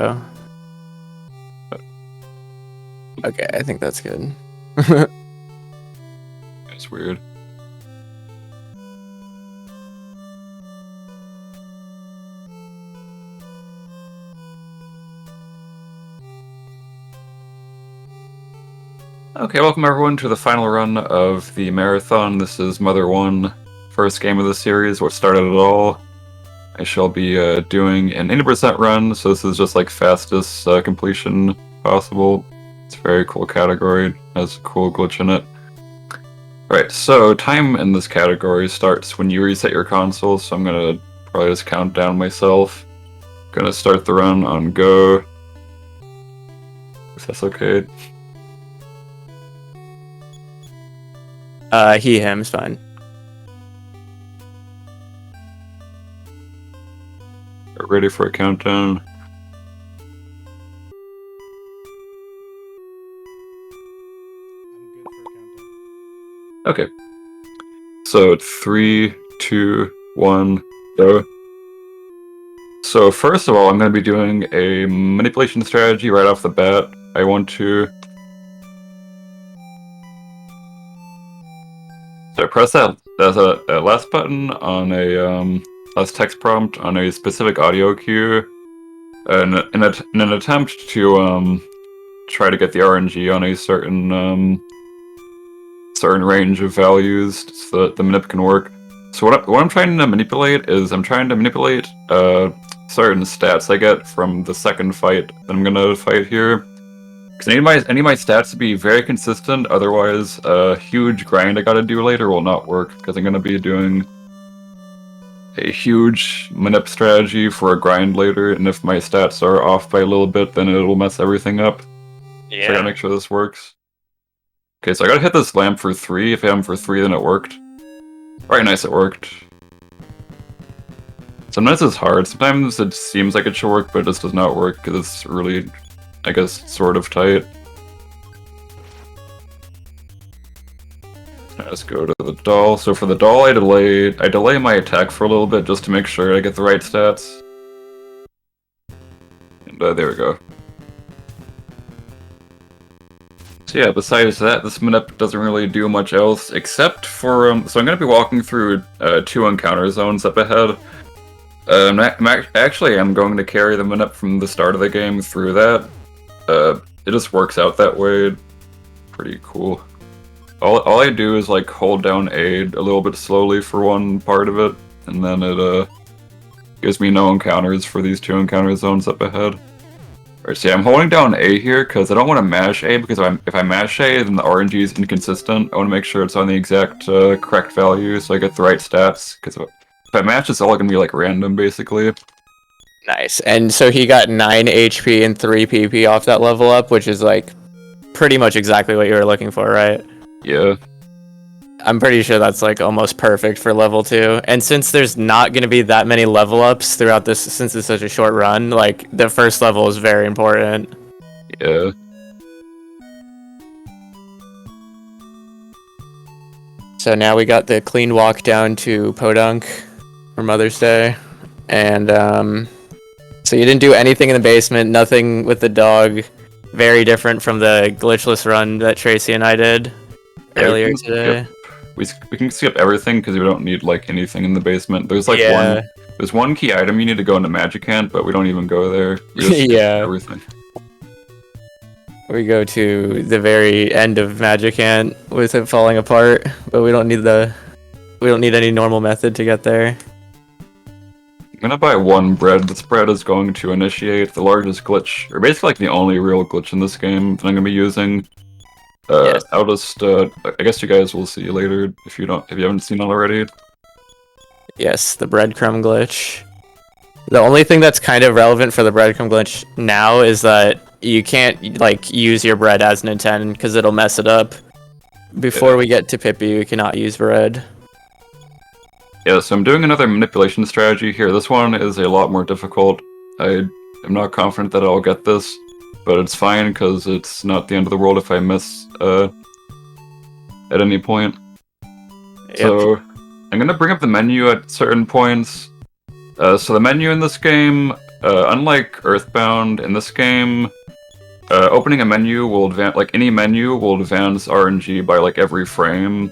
go. Okay, I think that's good. It's weird. Okay, welcome everyone to the final run of the marathon. This is Mother 1, first game of the series, what started it all. I shall be doing an 80% run, so this is just like fastest completion possible. It's a very cool category, has a cool glitch in it. Alright, so time in this category starts when you reset your console, so I'm gonna probably just count down myself. Gonna start the run on go. If that's okay. Him's fine. Get ready for a countdown. Okay. So 3, 2, 1, go. So first of all, I'm going to be doing a manipulation strategy right off the bat. I want to... So I press that last button on a last text prompt on a specific audio cue, in an attempt to try to get the RNG on a certain range of values so that the manip can work. So what I'm trying to manipulate is I'm trying to manipulate certain stats I get from the second fight that I'm gonna fight here. Because I need my stats to be very consistent, otherwise a huge grind I gotta do later will not work, because I'm gonna be doing a huge manip strategy for a grind later, and if my stats are off by a little bit, then it'll mess everything up. Yeah. So I gotta make sure this works. Okay, so I gotta hit this lamp for 3. If I hit him for 3, then it worked. Alright, nice, it worked. Sometimes it's hard. Sometimes it seems like it should work, but it just does not work, because it's really, I guess, sort of tight. Let's go to the doll. So for the doll, I delay my attack for a little bit just to make sure I get the right stats. And there we go. So yeah, besides that, this manip doesn't really do much else, except for, so I'm going to be walking through 2 encounter zones up ahead. Actually, I'm going to carry the manip from the start of the game through that. It just works out that way. Pretty cool. All I do is like hold down A a little bit slowly for one part of it, and then it gives me no encounters for these 2 encounter zones up ahead. Alright, so yeah, I'm holding down A here because I don't want to mash A, because if I mash A, then the RNG is inconsistent. I want to make sure it's on the exact correct value so I get the right stats, because if I mash, it's all going to be like random, basically. Nice. And so he got 9 HP and 3 PP off that level up, which is like pretty much exactly what you were looking for, right? Yeah. I'm pretty sure that's like almost perfect for level 2. And since there's not going to be that many level ups throughout this, since it's such a short run, like the first level is very important. Yeah. So now we got the clean walk down to Podunk for Mother's Day. And so you didn't do anything in the basement, nothing with the dog. Very different from the glitchless run that Tracy and I did earlier today. We can skip everything because we don't need like anything in the basement. There's like there's one key item you need to go into Magicant, but we don't even go there. We just skip everything. We go to the very end of Magicant with it falling apart, but we don't need any normal method to get there. I'm gonna buy 1 bread. This bread is going to initiate the largest glitch, or basically like the only real glitch in this game that I'm gonna be using. Yes. I'll just I guess you guys will see later if you haven't seen it already. Yes, the breadcrumb glitch. The only thing that's kind of relevant for the breadcrumb glitch now is that you can't like use your bread as an intent because it'll mess it up. Before we get to Pippi, you cannot use bread. Yeah, so I'm doing another manipulation strategy here. This one is a lot more difficult. I am not confident that I'll get this, but it's fine because it's not the end of the world if I miss at any point. Yep. So I'm gonna bring up the menu at certain points. So the menu in this game, unlike Earthbound, in this game, opening a menu will advance, like any menu will advance RNG by like every frame.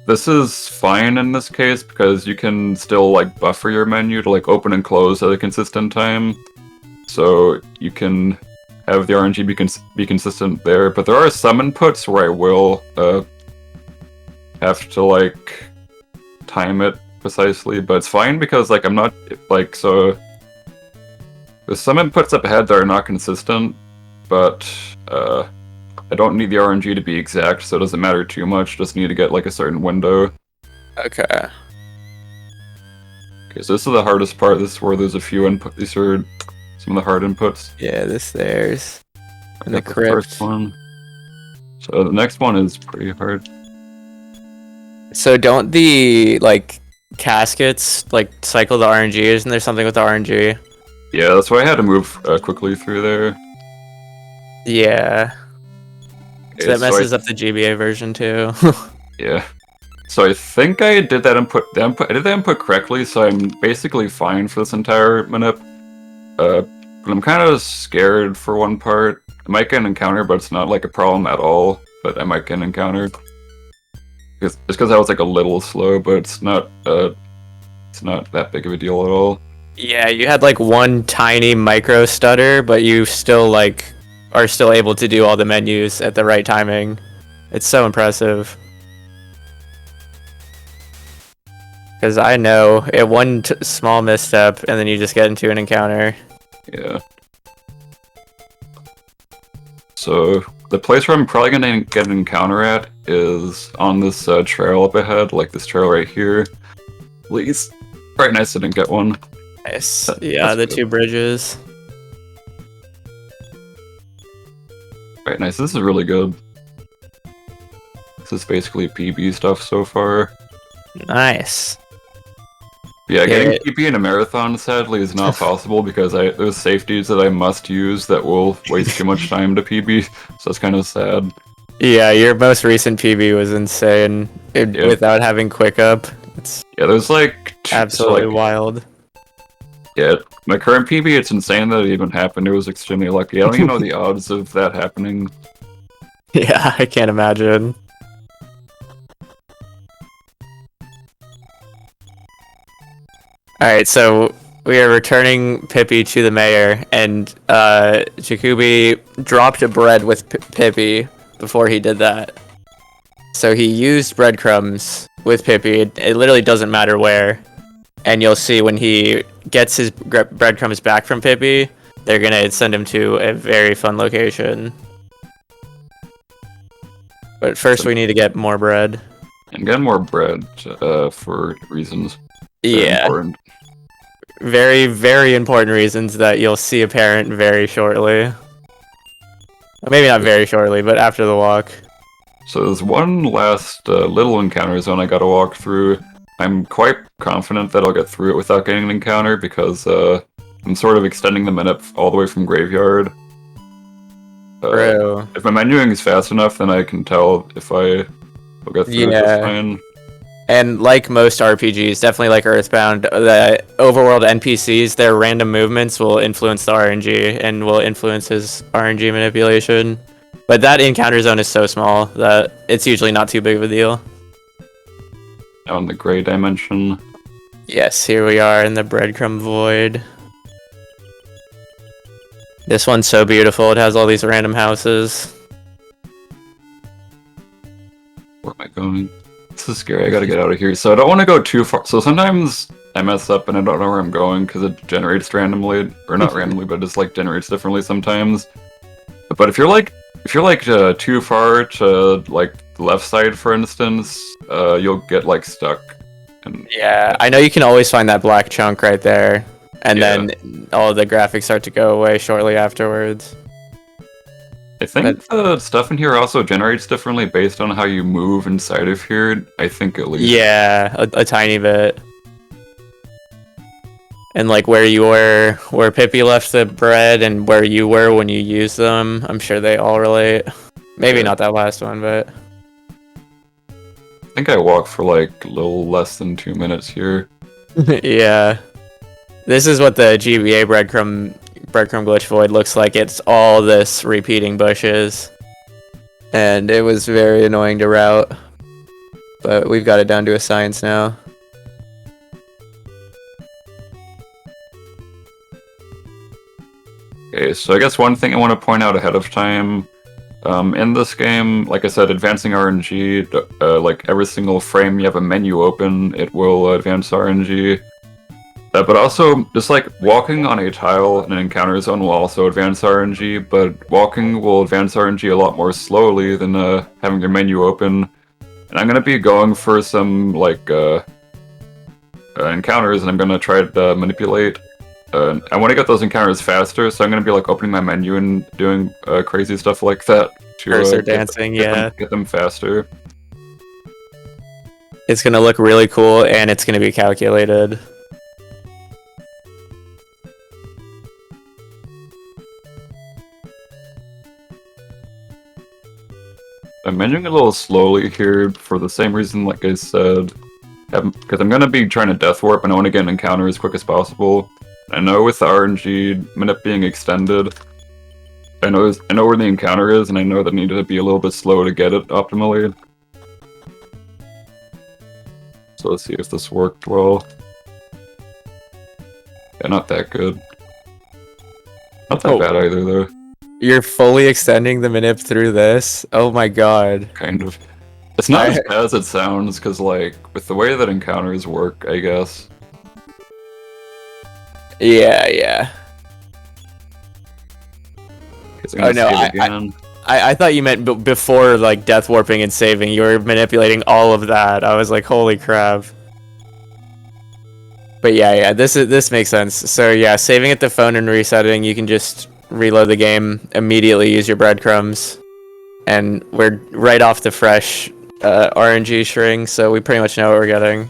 This is fine in this case because you can still like buffer your menu to like open and close at a consistent time. So you can have the RNG be consistent there, but there are some inputs where I will have to like time it precisely, but it's fine because like I'm not like so. There's some inputs up ahead that are not consistent, but I don't need the RNG to be exact, so it doesn't matter too much. Just need to get like a certain window. Okay. Okay, so this is the hardest part. This is where there's a few input. These are some of the hard inputs. Yeah, there's in the Got crypt. first one. So the next one is pretty hard. So don't the like caskets like cycle the RNG? Isn't there something with the RNG? Yeah, that's why I had to move quickly through there. Yeah. Okay, So that so messes up the GBA version too. Yeah. So I think I did that input. I did the input correctly, so I'm basically fine for this entire minute. But I'm kind of scared for one part. I might get an encounter, but it's not like a problem at all. But I might get an encounter. It's because I was like a little slow, but it's not that big of a deal at all. Yeah, you had like one tiny micro stutter, but you still like are still able to do all the menus at the right timing. It's so impressive. Because I know it one small misstep and then you just get into an encounter. Yeah. So the place where I'm probably gonna get an encounter at is on this trail up ahead, like this trail right here. Please. Right, nice I didn't get one. Nice. Yeah, the good. 2 bridges. Right, nice. This is really good. This is basically PB stuff so far. Nice. Yeah, getting PB in a marathon sadly is not possible because there's safeties that I must use that will waste too much time to PB, so it's kind of sad. Yeah, your most recent PB was insane without having quick up. It's there's like absolutely wild. Yeah, my current PB, it's insane that it even happened. It was extremely lucky. I don't even know the odds of that happening. Yeah, I can't imagine. Alright, so we are returning Pippi to the mayor, and czikubi dropped a bread with Pippi before he did that. So he used breadcrumbs with Pippi. It literally doesn't matter where. And you'll see when he gets his breadcrumbs back from Pippi, they're gonna send him to a very fun location. But first we need to get more bread. And get more bread for reasons. Yeah. Important. Very, very important reasons that you'll see apparent very shortly. Well, maybe not very shortly, but after the walk. So there's one last little encounter zone I gotta walk through. I'm quite confident that I'll get through it without getting an encounter because I'm sort of extending the minute all the way from Graveyard. Bro. If my menuing is fast enough, then I can tell if I will get through it just fine. And like most RPGs, definitely like Earthbound, the overworld NPCs, their random movements will influence the RNG and will influence his RNG manipulation. But that encounter zone is so small that it's usually not too big of a deal. Now in the gray dimension. Yes, here we are in the breadcrumb void. This one's so beautiful, it has all these random houses. Where am I going? This is scary, I gotta get out of here. So I don't want to go too far. So sometimes I mess up and I don't know where I'm going because it generates randomly. Or not randomly, but it just like generates differently sometimes. But if you're like too far to like the left side, for instance, you'll get like stuck. And yeah, I know you can always find that black chunk right there, and then all the graphics start to go away shortly afterwards. I think the stuff in here also generates differently based on how you move inside of here. I think at least. Yeah, a tiny bit. And like where you were, where Pippi left the bread, and where you were when you used them, I'm sure they all relate. Maybe not that last one, but I think I walked for like a little less than 2 minutes here. yeah. This is what the GBA breadcrumb glitch void looks like. It's all this repeating bushes. And it was very annoying to route. But we've got it down to a science now. Okay, so I guess one thing I want to point out ahead of time, in this game, like I said, advancing RNG, like every single frame you have a menu open, it will advance RNG. But also, just like walking on a tile in an encounter zone will also advance RNG, but walking will advance RNG a lot more slowly than having your menu open. And I'm gonna be going for some like encounters, and I'm gonna try to manipulate. I want to get those encounters faster, so I'm gonna be like opening my menu and doing crazy stuff like that to Cursor dancing, get them faster. It's gonna look really cool, and it's gonna be calculated. I'm measuring a little slowly here for the same reason, like I said, because I'm going to be trying to death warp and I want to get an encounter as quick as possible. I know with the RNG minute being extended, I know where the encounter is, and I know that I need to be a little bit slow to get it optimally. So let's see if this worked well. Yeah, not that good. Not that bad either, though. You're fully extending the manip through this? Oh my god. Kind of. It's not as bad as it sounds, because, like, with the way that encounters work, I guess. Yeah. Oh no, I thought you meant before, like, death warping and saving. You were manipulating all of that. I was like, holy crap. But yeah, this makes sense. So yeah, saving at the phone and resetting, you can just reload the game, immediately use your breadcrumbs, and we're right off the fresh RNG string, so we pretty much know what we're getting.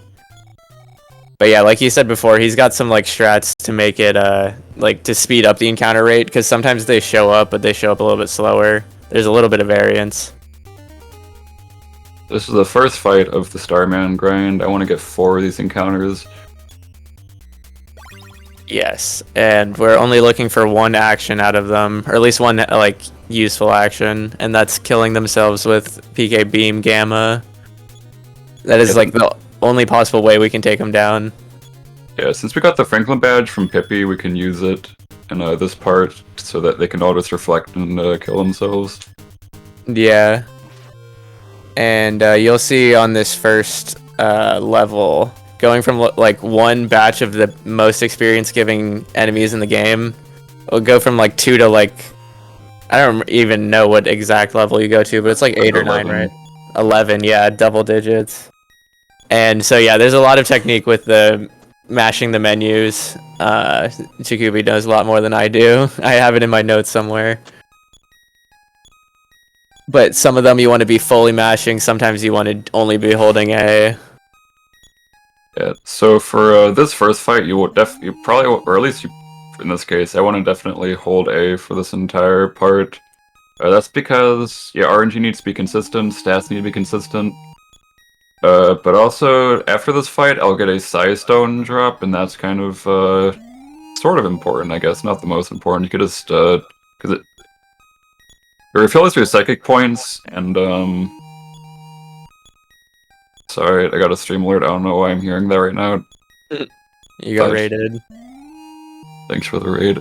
But yeah, like you said before, he's got some like strats to make it like to speed up the encounter rate, because sometimes they show up, but they show up a little bit slower. There's a little bit of variance. This is the first fight of the Starman grind. I want to get 4 of these encounters. Yes, and we're only looking for one action out of them, or at least one like useful action, and that's killing themselves with PK Beam Gamma. That is like the only possible way we can take them down. Yeah, since we got the Franklin badge from Pippi, we can use it in this part so that they can all just reflect and kill themselves. Yeah, and you'll see on this first level, going from like one batch of the most experience giving enemies in the game, it'll go from like 2 to like, I don't even know what exact level you go to, but it's like 8 or 9, right? 11, yeah, double digits. And so yeah, there's a lot of technique with the mashing the menus. Czikubi does a lot more than I do. I have it in my notes somewhere. But some of them you want to be fully mashing, sometimes you want to only be holding A. Yeah, so for this first fight, you probably, or at least in this case, I want to definitely hold A for this entire part. That's because, yeah, RNG needs to be consistent, stats need to be consistent. But also, after this fight, I'll get a Psi Stone drop, and that's kind of, sort of important, I guess. Not the most important. You could just, because it refills your psychic points, and, sorry, I got a stream alert. I don't know why I'm hearing that right now. You got raided. Thanks for the raid.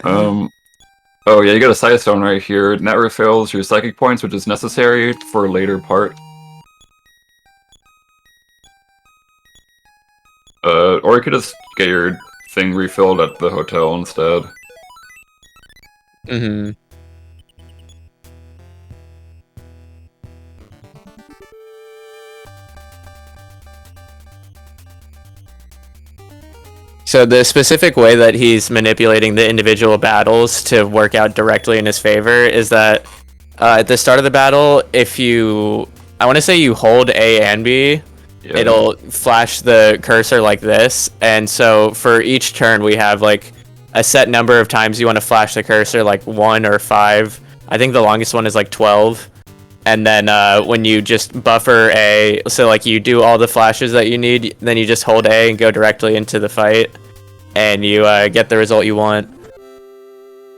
Oh yeah, you got a Psi Stone right here, and that refills your psychic points, which is necessary for a later part. Or you could just get your thing refilled at the hotel instead. Mm-hmm. So the specific way that he's manipulating the individual battles to work out directly in his favor is that at the start of the battle, if you, I want to say you hold A and B, yeah, it'll flash the cursor like this. And so for each turn, we have like a set number of times you want to flash the cursor, like 1 or 5. I think the longest one is like 12. And then when you just buffer A, so like you do all the flashes that you need, then you just hold A and go directly into the fight. and you get the result you want.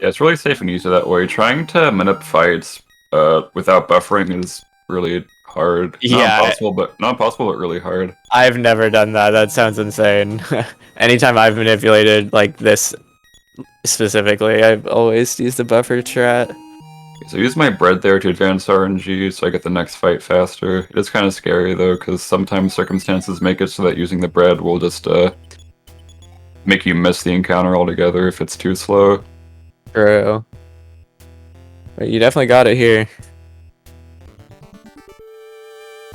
Yeah, it's really safe and easy that way. Trying to minute fights without buffering is really hard. Yeah, Not impossible, but really hard. I've never done that. That sounds insane. Anytime I've manipulated like this specifically, I've always used the buffer strat. So I use my bread there to advance RNG so I get the next fight faster. It is kind of scary though, because sometimes circumstances make it so that using the bread will just make you miss the encounter altogether if it's too slow. True. But you definitely got it here.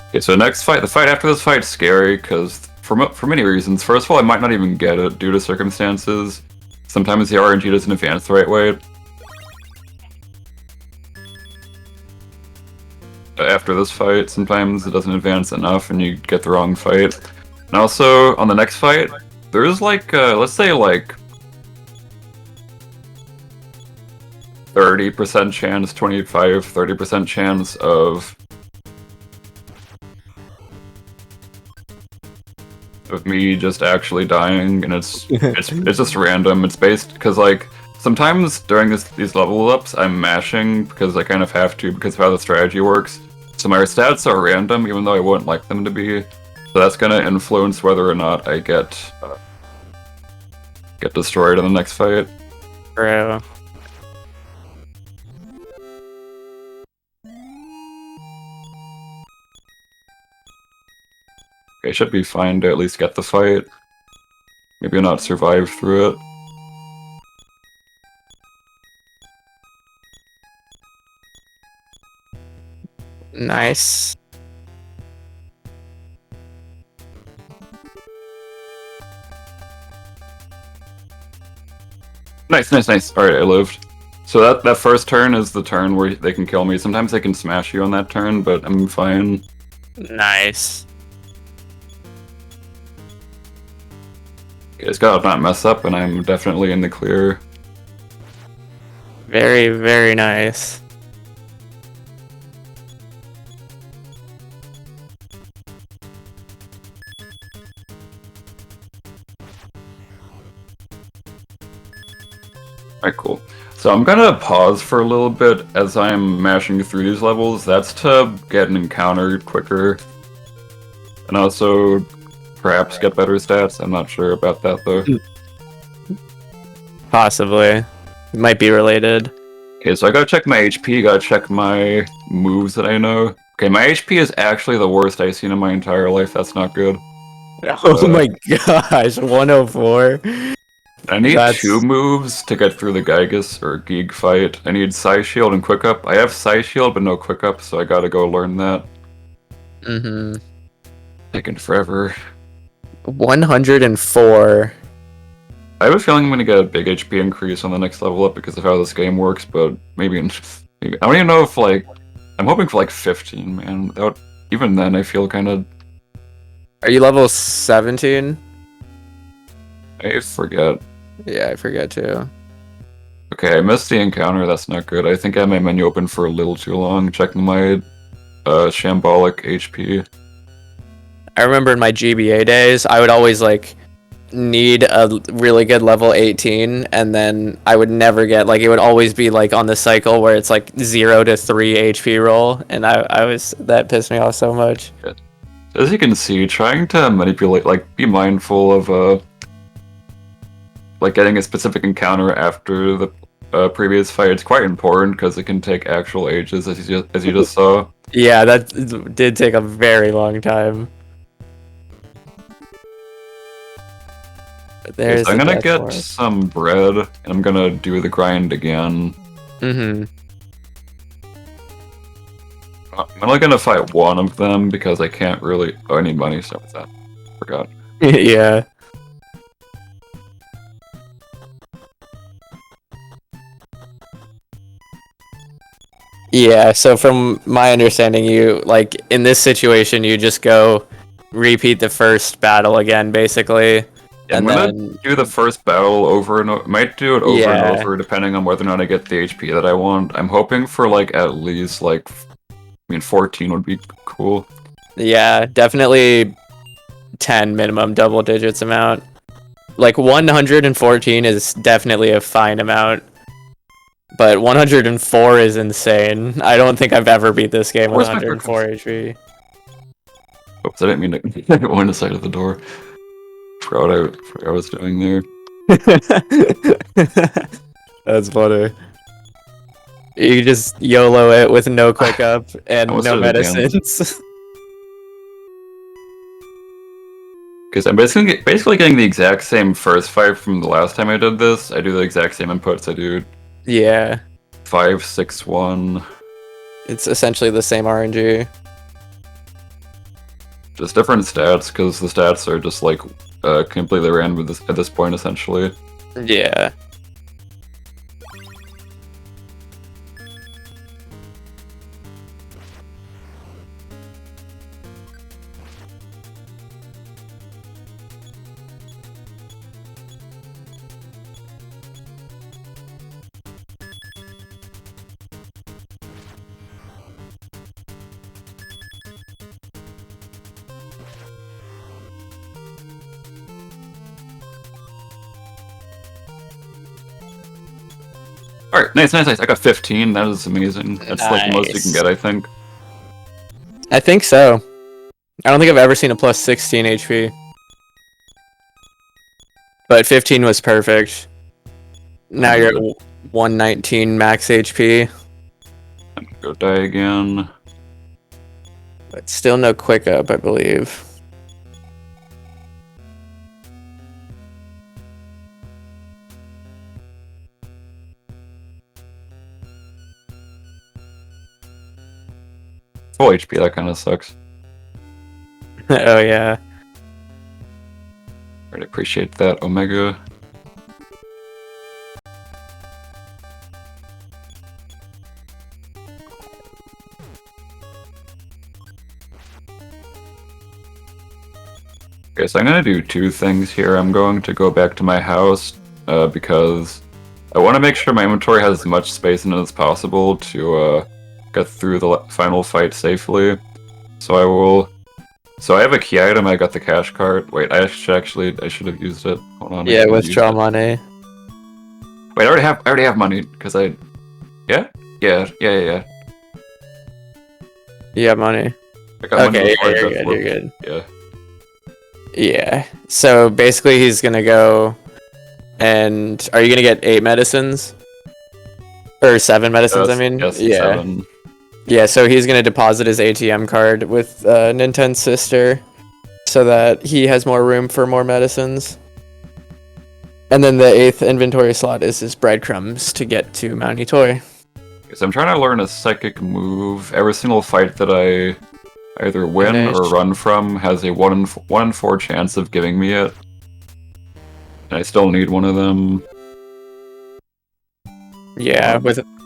Okay, so the fight after this fight's scary because for many reasons. First of all, I might not even get it due to circumstances. Sometimes the RNG doesn't advance the right way. After this fight, sometimes it doesn't advance enough and you get the wrong fight. And also, on the next fight, there's like, let's say like 30% chance, 30% chance of me just actually dying, and it's just random. It's based because like sometimes during these level ups I'm mashing because I kind of have to because of how the strategy works. So my stats are random even though I wouldn't like them to be. So that's gonna influence whether or not I get destroyed in the next fight. Bro. Okay, should be fine to at least get the fight. Maybe not survive through it. Nice. Nice. Alright, I lived. So that first turn is the turn where they can kill me. Sometimes they can smash you on that turn, but I'm fine. Nice. Okay, just gotta not mess up, and I'm definitely in the clear. Very, very nice. Alright, cool. So I'm gonna pause for a little bit as I'm mashing through these levels. That's to get an encounter quicker. And also perhaps get better stats. I'm not sure about that though. Possibly. It might be related. Okay, so I gotta check my HP, gotta check my moves that I know. Okay, my HP is actually the worst I've seen in my entire life. That's not good. Oh my gosh, 104. I need 2 moves to get through the Gygus or Geek fight. I need Psy Shield and Quick Up. I have Psy Shield but no Quick Up, so I gotta go learn that. Mm-hmm. Taking forever. 104. I have a feeling I'm gonna get a big HP increase on the next level up because of how this game works, but maybe I don't even know if like I'm hoping for like 15, man. Even then I feel kinda. Are you level 17? I forget. Yeah, I forget too. Okay, I missed the encounter, that's not good. I think I had my menu open for a little too long, checking my shambolic HP. I remember in my GBA days, I would always like need a really good level 18, and then I would never get like it would always be like on the cycle where it's like 0 to 3 HP roll, and I was that pissed me off so much. As you can see, trying to manipulate, like be mindful of like getting a specific encounter after the previous fight, it's quite important because it can take actual ages, as you just saw. Yeah, that did take a very long time. But there's So I'm gonna get some bread, and I'm gonna do the grind again. Mm-hmm. I'm only gonna fight one of them because I can't really. Oh, I need money. Start with that. Forgot. Yeah. Yeah, so from my understanding, you, like, in this situation, you just go repeat the first battle again, basically. I'm gonna do the first battle over and over. Might do it over and over, depending on whether or not I get the HP that I want. I'm hoping for, like, at least, like, 14 would be cool. Yeah, definitely 10 minimum double digits amount. like 114 is definitely a fine amount, but 104 is insane. I don't think I've ever beat this game with Where's my 104 HP. Oops, I didn't mean to go in the side of the door. Forgot what I was doing there. That's funny. You just YOLO it with no quick up and almost no did it again. medicines. Because I'm basically getting the exact same first fight from the last time I did this. I do the exact same inputs. I do Yeah, 5, 6, 1. it's essentially the same RNG. Just different stats, because the stats are just like completely random at this point, essentially. Yeah. Alright, nice. I got 15. That is amazing. That's like the most you can Nice. get, I think. I think so. I don't think I've ever seen a plus 16 HP. But 15 was perfect. Now you're at 119 max HP. I'm gonna go die again. But still no quick up, I believe. Full HP, that kind of sucks. Oh yeah. I'd appreciate that, Omega. Okay, so I'm gonna do two things here. I'm going to go back to my house because I want to make sure my inventory has as much space in it as possible to get through the final fight safely. So I will. So I have a key item. I got the cash card. Wait, I should have used it. Hold on. Yeah, withdraw money. Wait, I already have money because I. Yeah. You have money. I got money Okay, before I you're got good, flipped. you're good. Yeah. Yeah. So basically he's gonna go and are you gonna get 8 medicines? Or 7 medicines, I mean? Yes, yeah. 7. Yeah, so he's gonna deposit his ATM card with Nintendo's sister so that he has more room for more medicines. And then the 8th inventory slot is his breadcrumbs to get to Mount Toy. So I'm trying to learn a psychic move. Every single fight that I either win Finish. or run from has a 1 in 4 chance of giving me it. And I still need one of them. Yeah,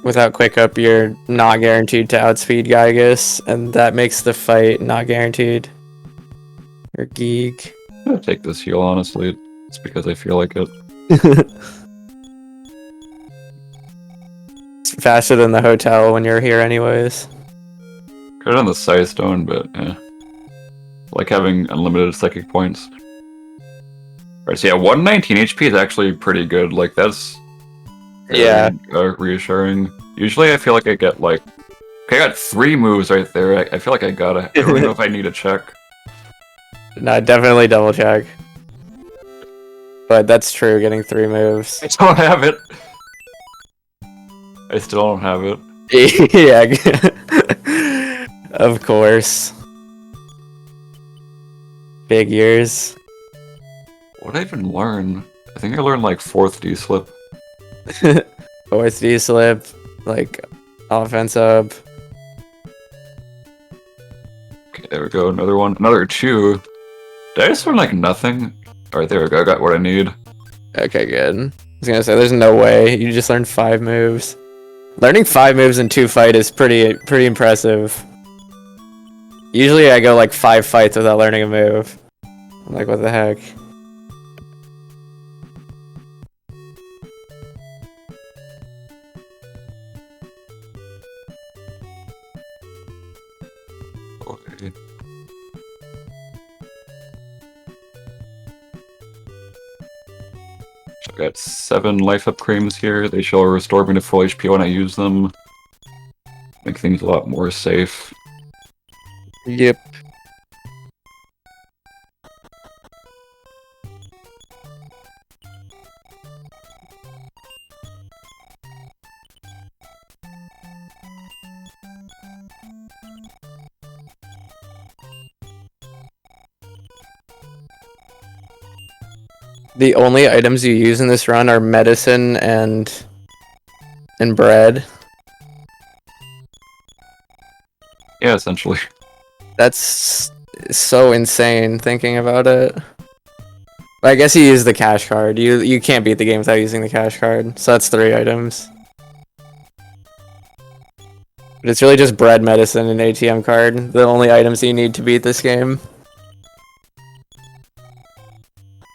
without quick up, you're not guaranteed to outspeed Gygus, and that makes the fight not guaranteed. Or geek. I'm gonna take this heal, honestly. It's because I feel like it. It's faster than the hotel when you're here anyways. Could have done the Size Stone, but eh. Like having unlimited psychic points. Alright, so yeah, 119 HP is actually pretty good. Like, that's Yeah. reassuring. Usually I feel like I get like... Okay, I got 3 moves right there. I feel like I gotta... I don't know if I need a check. No, definitely double check. But that's true, getting 3 moves. I don't have it. I still don't have it. Yeah. Of course. Big years. What did I even learn? I think I learned like 4th D-slip. Fourth D slip, like offense up. Okay, there we go. Another one. Another 2. Did I just learn like nothing? Alright, there we go. I got what I need. Okay, good. I was gonna say, there's no way. You just learned 5 moves. Learning 5 moves in 2 fights is pretty impressive. Usually I go like 5 fights without learning a move. I'm like, what the heck? Okay. Got 7 life up creams here. They shall restore me to full HP when I use them. Make things a lot more safe. Yep. The only items you use in this run are medicine and bread. Yeah, essentially. That's so insane thinking about it. But I guess you use the cash card. You can't beat the game without using the cash card. So that's 3 items. But it's really just bread, medicine, and ATM card. The only items you need to beat this game.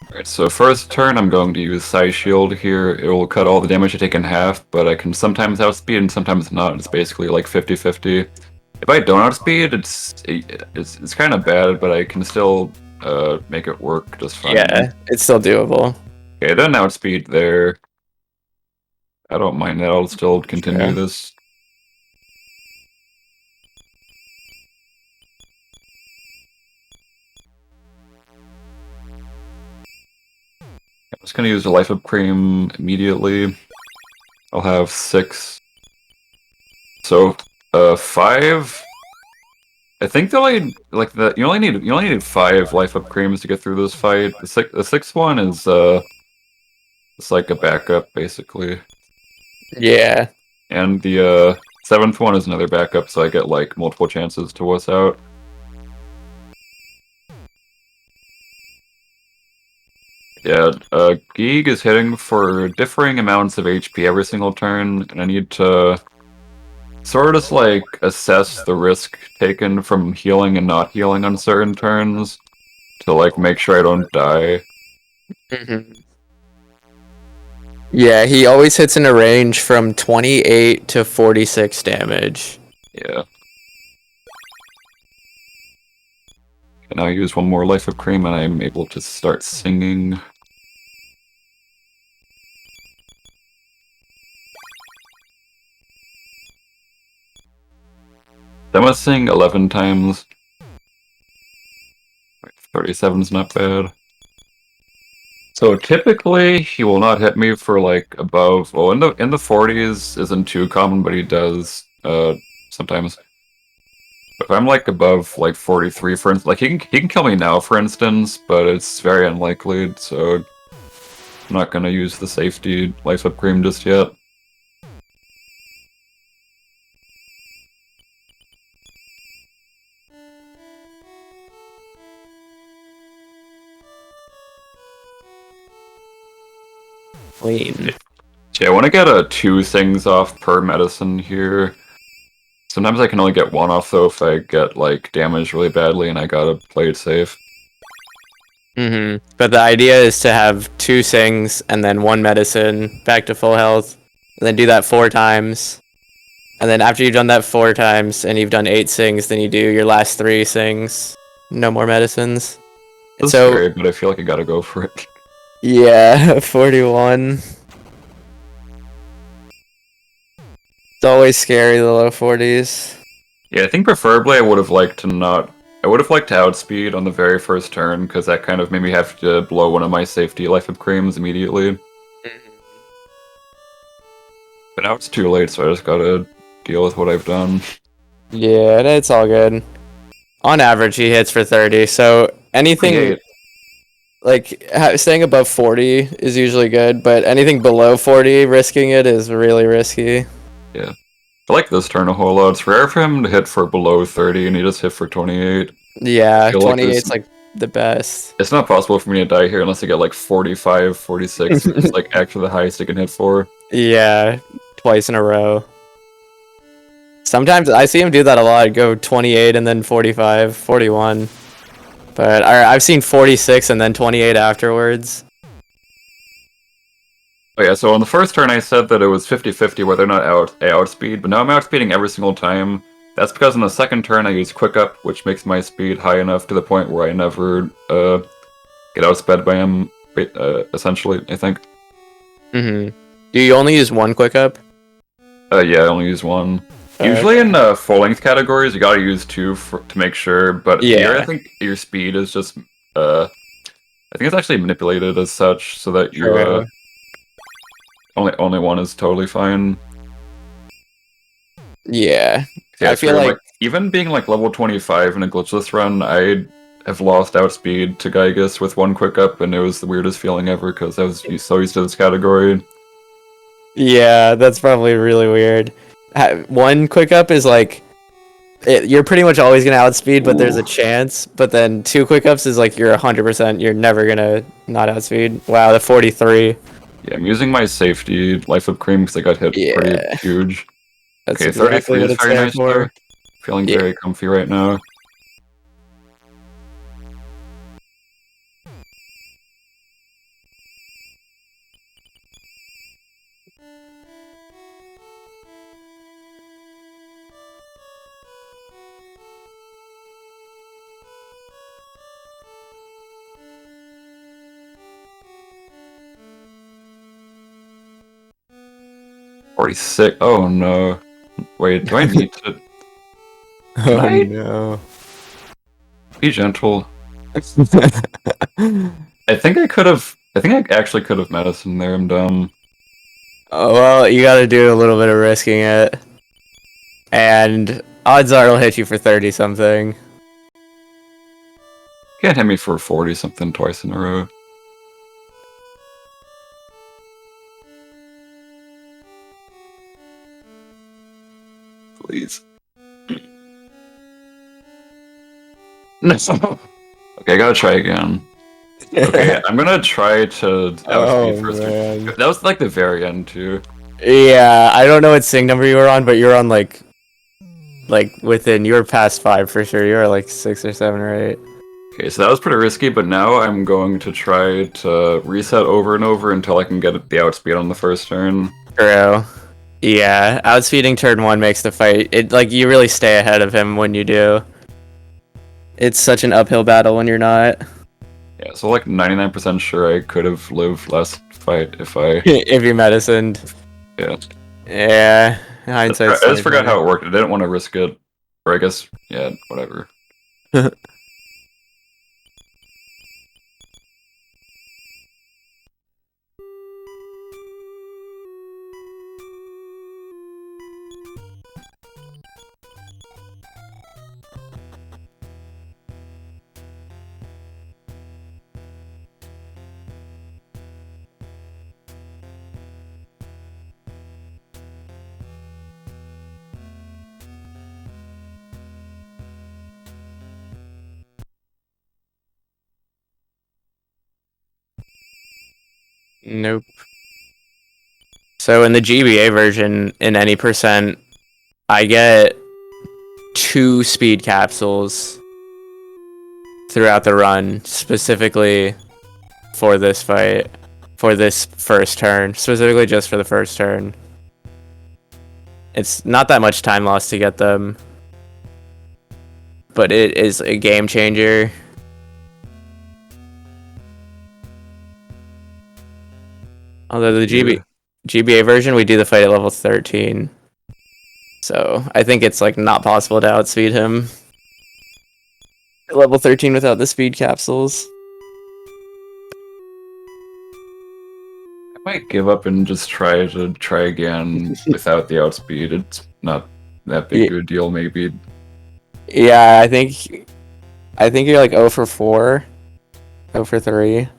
Alright, so first turn I'm going to use Psy Shield here. It will cut all the damage I take in half, but I can sometimes outspeed and sometimes not. It's basically like 50-50. If I don't outspeed, it's kind of bad, but I can still make it work just fine. Yeah, it's still doable. Okay, then outspeed there. I don't mind that. I'll still continue Okay. this. I'm just gonna use the life up cream immediately. I'll have 6. So 5. I think the only you only need 5 life up creams to get through this fight. The sixth one is it's like a backup basically. Yeah. And the 7th one is another backup, so I get like multiple chances to wuss out. Yeah, Geeg is hitting for differing amounts of HP every single turn, and I need to sort of just like assess the risk taken from healing and not healing on certain turns to like make sure I don't die. Yeah, he always hits in a range from 28 to 46 damage. Yeah. And now I use one more life of cream and I'm able to start singing. I must sing 11 times. 37's not bad. So typically he will not hit me for like above. Well, in the 40s isn't too common, but he does sometimes. If I'm like above like 43, for instance, like he can kill me now, for instance, but it's very unlikely. So I'm not gonna use the safety life up cream just yet. Clean. Yeah, I want to get 2 things off per medicine here. Sometimes I can only get 1 off though if I get like damaged really badly and I gotta play it safe. But the idea is to have 2 sings and then 1 medicine back to full health, and then do that 4 times. And then after you've done that 4 times and you've done 8 sings, then you do your last 3 sings. No more medicines. That's So scary, but I feel like I gotta go for it. yeah, 41. It's always scary, the low 40s. Yeah, I think preferably I would have liked to outspeed on the very first turn, because that kind of made me have to blow one of my safety life up creams immediately. But now it's too late, so I just gotta deal with what I've done. Yeah, it's all good. On average, he hits for 30, so anything 28. like staying above 40 is usually good, but anything below 40, risking it is really risky. Yeah. I like this turn a whole lot. It's rare for him to hit for below 30, and he just hit for 28. Yeah, I feel 28 is this- like the best. It's not possible for me to die here unless I get like 45, 46. It's like actually the highest I can hit for. Yeah, twice in a row. Sometimes I see him do that a lot, go 28 and then 45, 41. But I've seen 46 and then 28 afterwards. Oh yeah, so on the first turn I said that it was 50-50 whether or not I outspeed, but now I'm outspeeding every single time. That's because on the second turn I use Quick Up, which makes my speed high enough to the point where I never get outsped by him, essentially, I think. Mm-hmm. Do you only use one quick up? Yeah, I only use one. Usually in full length categories, you gotta use two to make sure. But here, I Yeah. think your speed is just I think it's actually manipulated as such, so that you True. only one is totally fine. Yeah. Yeah, I it's feel weird. like Like even being like level 25 in a glitchless run, I have lost outspeed to Gygus with one quick up, and it was the weirdest feeling ever because I was so used to this category. yeah, that's probably really weird. One quick up is like you're pretty much always gonna outspeed, but there's a Ooh. chance. But then two quick ups is like you're 100%. You're never gonna not outspeed. Wow, the 43. Yeah, I'm using my safety life of cream because I got hit pretty Yeah, huge. that's Okay, exactly 33 what is it's very there nice though. for. Feeling Yeah. very comfy right now. Already sick. Oh no. Wait, do I need to? Can Oh I no. be gentle? I think I could have. I think I actually could have medicine there. I'm dumb. Oh, well, you gotta do a little bit of risking it. And odds are it'll hit you for 30 something. Can't hit me for 40 something twice in a row. Please. No. Okay, I gotta try again. Okay, I'm gonna try to outspeed Oh first. man. That was like the very end too. Yeah, I don't know what sync number you were on, but you're on like within you were past 5 for sure. You were like 6 or 7 or 8. Okay, so that was pretty risky, but now I'm going to try to reset over and over until I can get the outspeed on the first turn. True. Yeah, outspeeding turn 1 makes the fight. It like you really stay ahead of him when you do. It's such an uphill battle when you're not. Yeah, so like 99% sure I could have lived last fight if I... If you medicined. Yeah. Yeah, I hindsight's just forgot 20/20. how it worked. I didn't want to risk it. Or I guess, yeah, whatever. Nope. So in the GBA version, in any percent, I get 2 speed capsules throughout the run, specifically for this fight, for this first turn, specifically just for the first turn. It's not that much time lost to get them, but it is a game changer. Although the GBA version, we do the fight at level 13. So I think it's like not possible to outspeed him at level 13 without the speed capsules. I might give up and just try again without the outspeed. It's not that big of a deal, maybe. Yeah, I think you're like 0 for 4, 0 for 3.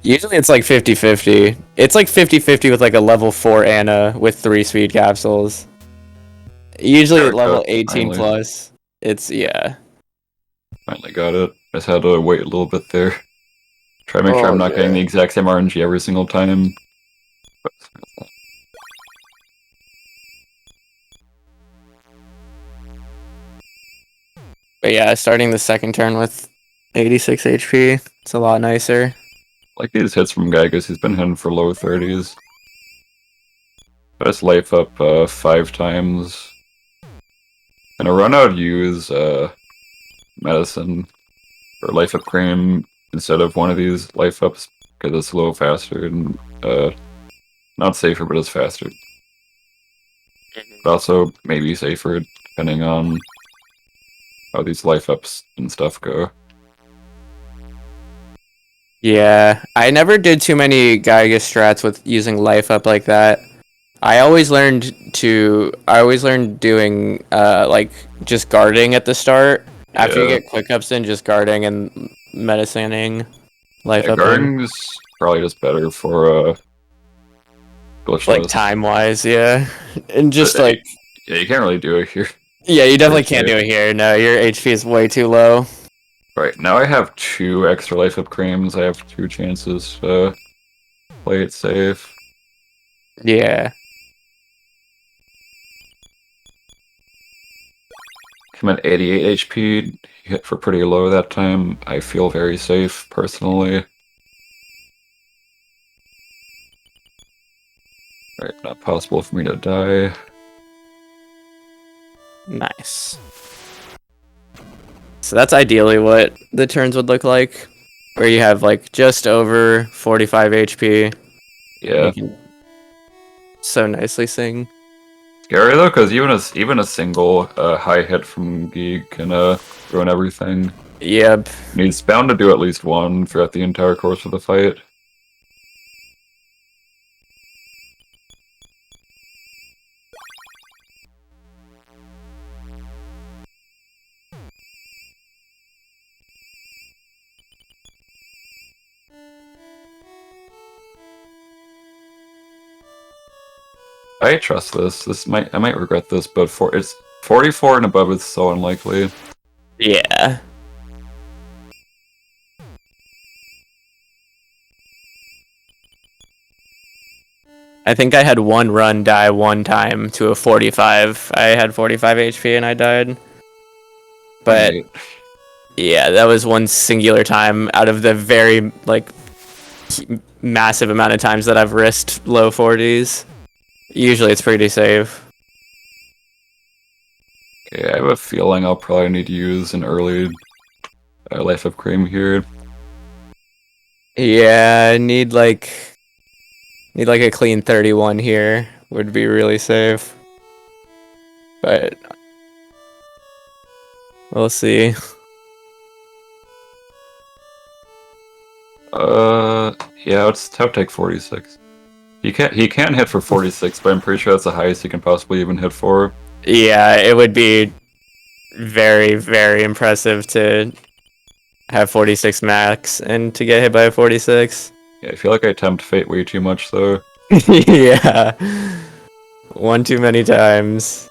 Usually it's like 50-50. It's like 50-50 with like a level 4 Anna with 3 speed capsules. Usually at level 18 finally. plus, it's, yeah. Finally got it. Just had to wait a little bit there. Try to make sure I'm not getting the exact same RNG every single time. But yeah, starting the second turn with 86 HP, it's a lot nicer. Like these hits from Gygus, he's been hitting for low 30s. Best life up 5 times. In a run, I would use medicine or life up cream instead of one of these life ups because it's a little faster and not safer, but it's faster. But also maybe safer, depending on how these life ups and stuff go. Yeah, I never did too many Gaiga strats with using life up like that. I always learned doing like just guarding at the start. After you Yeah. get quick ups in, just guarding and medicining, life Yeah, up guarding's probably just better for like glitchless. time wise, yeah. And just But, like yeah, you can't really do it here. yeah, you definitely Very can't do safe. it here. No, your HP is way too low. Right, now I have 2 extra life up creams. I have 2 chances to play it safe. Yeah. I'm at 88 HP, hit for pretty low that time. I feel very safe, personally. Right, not possible for me to die. Nice. So that's ideally what the turns would look like, where you have like just over 45 HP. Yeah. You can so nicely sing. Scary though, because even a single high hit from Geek can ruin everything. Yep. And he's bound to do at least one throughout the entire course of the fight. I trust this. I might regret this, but it's 44 and above is so unlikely. Yeah. I think I had one run die one time to a 45. I had 45 HP and I died. But Right. yeah, that was one singular time out of the very like massive amount of times that I've risked low 40s. Usually it's pretty safe. Okay, I have a feeling I'll probably need to use an early life of cream here. Yeah, I need like a clean 31 here would be really safe. But we'll see. Yeah, it's tough take 46. He can't hit for 46, but I'm pretty sure that's the highest he can possibly even hit for. Yeah, it would be very, very impressive to have 46 max and to get hit by a 46. Yeah, I feel like I tempt fate way too much though. Yeah. One too many times.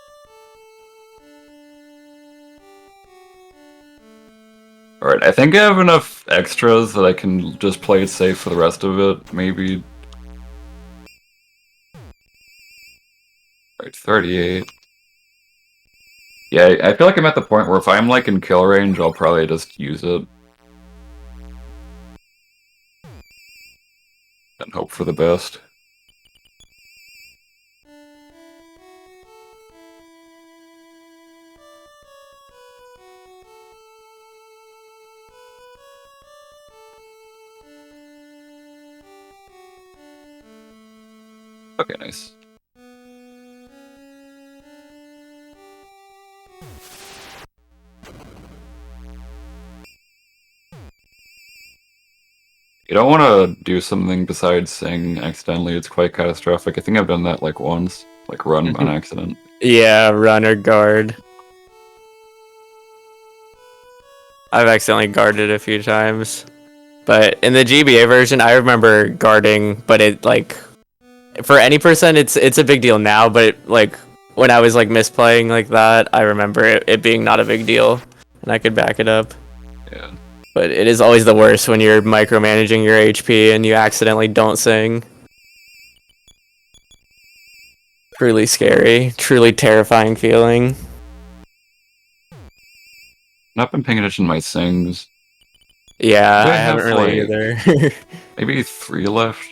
Alright, I think I have enough extras that I can just play it safe for the rest of it, maybe. Alright, 38. Yeah, I feel like I'm at the point where if I'm like in kill range, I'll probably just use it. And hope for the best. Okay, nice. You don't want to do something besides sing accidentally, it's quite catastrophic. I think I've done that like once, like run on accident. Yeah, run or guard. I've accidentally guarded a few times. But in the GBA version, I remember guarding, but it like for any percent it's a big deal now, but like when I was like misplaying like that, I remember it being not a big deal and I could back it up. Yeah. But it is always the worst when you're micromanaging your HP and you accidentally don't sing. Truly scary, truly terrifying feeling. Not been paying attention to my sings. Yeah, Do I I have, haven't really like- either. Maybe 3 left.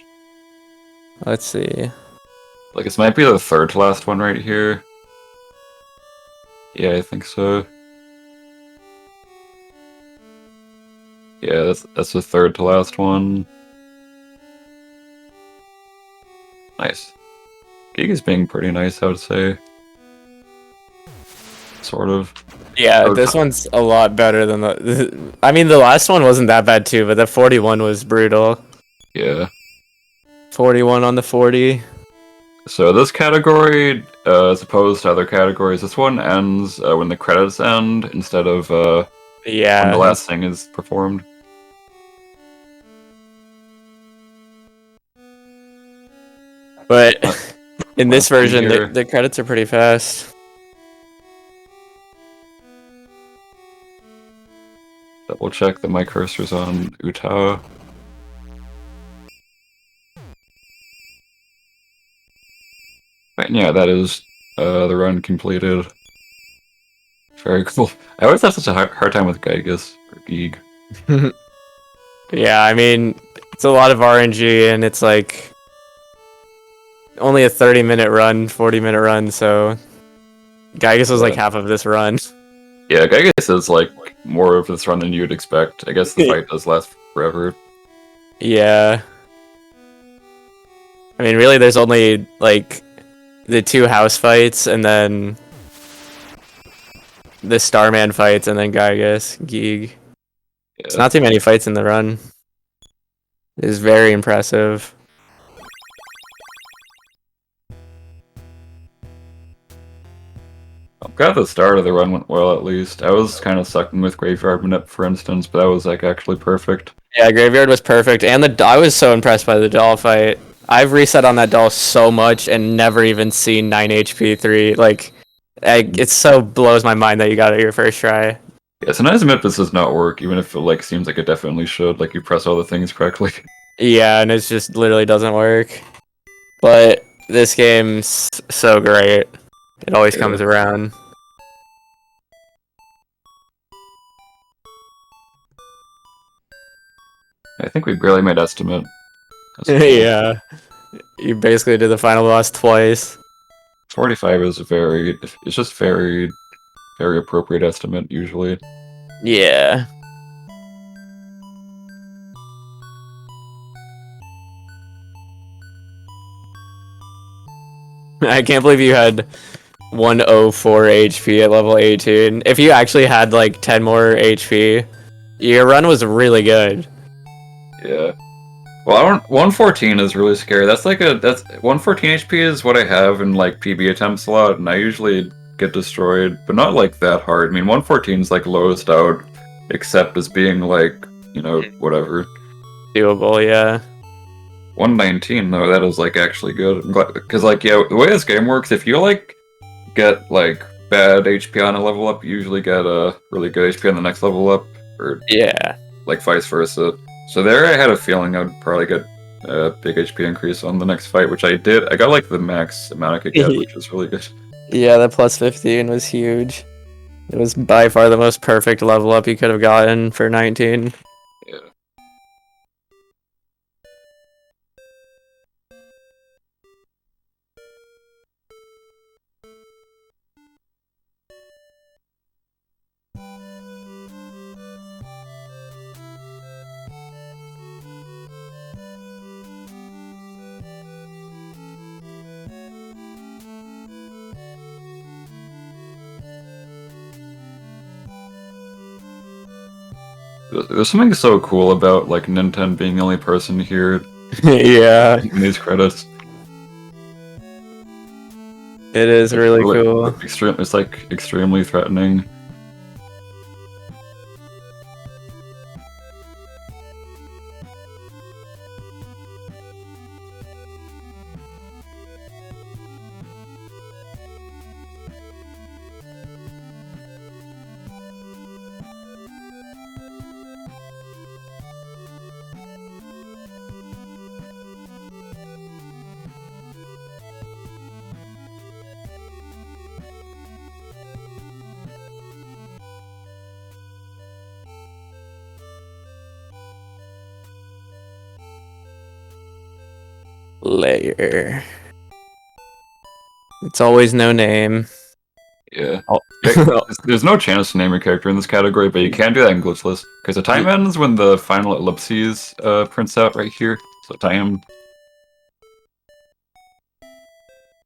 Let's see. Like this might be the third to last one right here. Yeah, I think so. Yeah, that's the third to last one. Nice. Geek is being pretty nice, I would say. Sort of. Yeah, Oh, this one's a lot better than the. I mean, the last one wasn't that bad too, but the 41 was brutal. Yeah. 41 on the 40. So this category, as opposed to other categories, this one ends when the credits end instead of when Yeah. the last thing is performed. But in this Last thing version, here. the credits are pretty fast. Double check that my cursor's on Utah. And yeah, that is the run completed. Very cool. I always have such a hard time with Gygus or Geeg. Yeah, I mean, it's a lot of RNG, and it's like only a 30-minute run, 40-minute run, so Gygus was like half of this run. Yeah, Gygus is like more of this run than you'd expect. I guess the fight does last forever. Yeah. I mean, really, there's only like the 2 house fights, and then the Starman fights, and then Gygus, Geeg. Yeah. It's not too many fights in the run. It is very impressive. I'm glad the start of the run went well, at least. I was kind of sucking with Graveyard Minute, for instance, but that was like actually perfect. Yeah, Graveyard was perfect, and I was so impressed by the doll fight. I've reset on that doll so much and never even seen 9 HP 3. Like, it so blows my mind that you got it your first try. Yeah, sometimes Memphis does not work, even if it like seems like it definitely should. Like you press all the things correctly. Yeah, and it just literally doesn't work. But this game's so great. It always comes around. I think we barely made estimate. Yeah. You basically did the final boss twice. 45 is it's just very appropriate estimate usually. Yeah. I can't believe you had 104 HP at level 18. If you actually had like 10 more HP, your run was really good. Yeah. Well, 114 is really scary. That's 114 HP is what I have in like PB attempts a lot, and I usually get destroyed, but not like that hard. I mean, 114 is like lowest out, except as being like, you know, whatever. Doable, yeah. 119 though, that is like actually good. Because like, yeah, the way this game works, if you like get like bad HP on a level up, you usually get a really good HP on the next level up, or Yeah. like vice versa. So there I had a feeling I'd probably get a big HP increase on the next fight, which I did. I got like the max amount I could get, which is really good. Yeah, that plus 15 was huge. It was by far the most perfect level up you could have gotten for 19. Yeah. There's something so cool about like Nintendo being the only person here Yeah, in these credits. it is really cool. It's like extremely threatening. Layer. It's always no name. Yeah. Oh. There's no chance to name your character in this category, but you can do that in glitchless. Because the time ends when the final ellipses prints out right here. So time.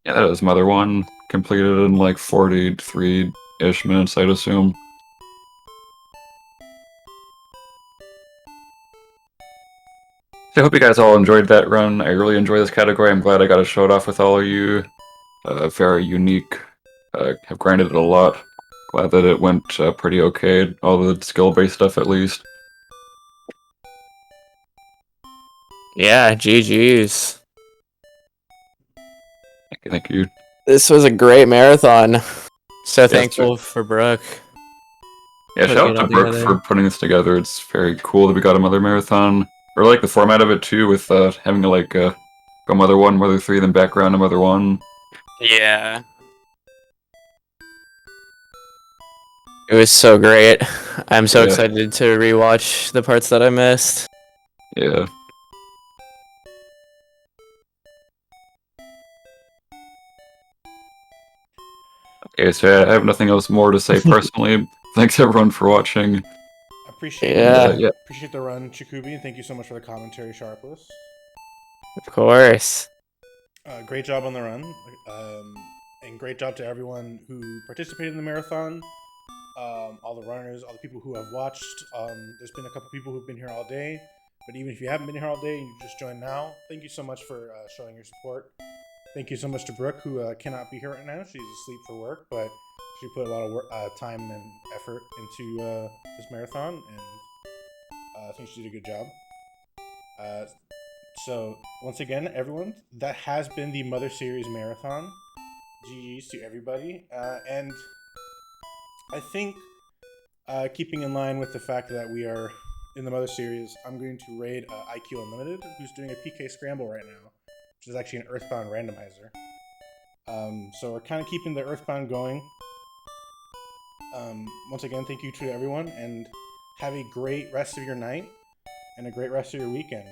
Yeah, that was Mother 1. Completed in like 43-ish minutes, I'd assume. So I hope you guys all enjoyed that run. I really enjoy this category. I'm glad I got to show it off with all of you. Very unique. Have grinded it a lot. Glad that it went pretty okay. All the skill-based stuff, at least. Yeah, GG's. Thank you. This was a great marathon. So Yes, thankful for Brooke yeah, putting shout it out to all Brooke together. for putting this together. It's very cool that we got a Mother Marathon. Or like the format of it too, with having like go Mother 1, Mother 3, then background to Mother 1. Yeah. It was so great. I'm so Yeah, excited to rewatch the parts that I missed. yeah. Okay, so yeah, I have nothing else more to say personally. Thanks everyone for watching. Appreciate Yeah, Yeah, appreciate the run, Czikubi, and thank you so much for the commentary, Sharpless. of course. Great job on the run, and great job to everyone who participated in the marathon. All the runners, all the people who have watched. There's been a couple people who've been here all day, but even if you haven't been here all day and you just joined now, thank you so much for showing your support. Thank you so much to Brooke, who cannot be here right now. She's asleep for work, but she put a lot of time and effort into this marathon, and I think she did a good job. So, once again, everyone, that has been the Mother Series Marathon. GG's to everybody. And I think, keeping in line with the fact that we are in the Mother Series, I'm going to raid IQ Unlimited, who's doing a PK Scramble right now, which is actually an Earthbound randomizer. So we're kind of keeping the Earthbound going. Once again, thank you to everyone, and have a great rest of your night and a great rest of your weekend.